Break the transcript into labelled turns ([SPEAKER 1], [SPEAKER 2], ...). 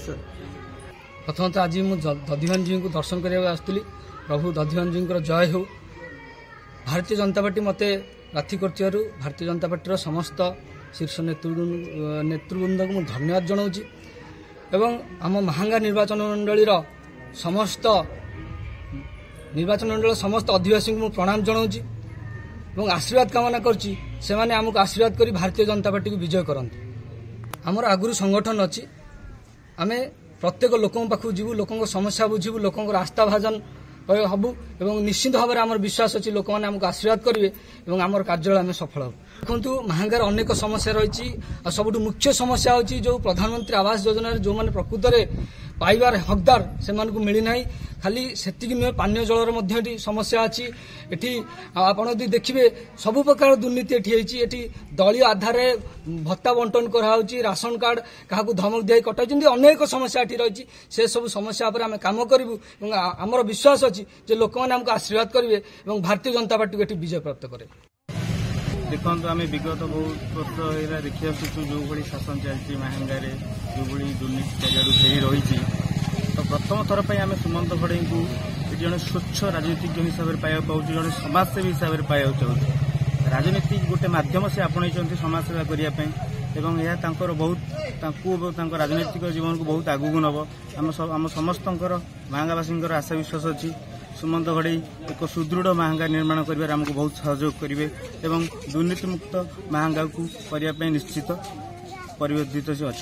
[SPEAKER 1] प्रथमतः आज मुझे दधिवान जी को दर्शन करने आसती प्रभु दधिवान जी जय हो। भारतीय जनता पार्टी मते प्रार्थी कर भारतीय जनता पार्टी समस्त शीर्ष नेतृवृंद को मुझे धन्यवाद जनाऊँगी एवं आम महांगा निर्वाचन मंडली समस्त समस्त अधिवासी को प्रणाम जनाऊँगी और आशीर्वाद कामना करछि सेमाने आमको आशीर्वाद करी भारतीय जनता पार्टी को विजय करंतु। आमर आगुरी संगठन अच्छी आमे प्रत्येक लोकों पाखु जीवु लोकों समस्या बुझीबु लोकों आस्था भाजन हबु एवं निश्चित भाव में आमर विश्वास अच्छी लोक मैंने आमको आशीर्वाद करेंगे और आमर कार्यालय आम सफल हूँ। देखु महांगार अनेक समस्या रही सबुठ मुख्य समस्या होची जो प्रधानमंत्री आवास योजना जो मैंने प्रकृत में पाइबार हकदार से मिलना खाली सेतिकी नुहे पानीय जलर मध्य समस्या अच्छी एटी आपण यदि देखिए सबु प्रकार दुर्नीति एटी दलीय आधार भत्ता बंटन कराई राशन कार्ड क्या धमक दिखाई कटाई अनेक समस्या एटी रही से सब समस्या पर आम कम करूँ आमर विश्वास अच्छी जे लोक मैंने आमको आशीर्वाद करेंगे और भारतीय जनता पार्टी को विजय प्राप्त करे।
[SPEAKER 2] देखो आम विगत बहुत वर्ष देखी आसुँ जो भाई शासन चलती महांगारे जो भाई दुर्नीति चारिआडू घेरी रही तो प्रथम थर पर आम सुमंत घड़ई को जड़े स्वच्छ राजनीतिज्ञ हिसाब से पाया पाऊँ जड़े समाजसेवी हिसाब से पाया चाहूँ राजनीति गोटे मध्यम से आपणई समाज सेवा करने एवं यह बहुत राजनीतिक जीवन को बहुत आगू नब आम समस्त महांगावासी आशा विश्वास अच्छी सुमंत घड़ई एक सुदृढ़ महांगा निर्माण कर आमको बहुत सहयोग करेंगे एवं दुर्नीति मुक्त महांगा को करने निश्चित परिवर्तित अच्छा।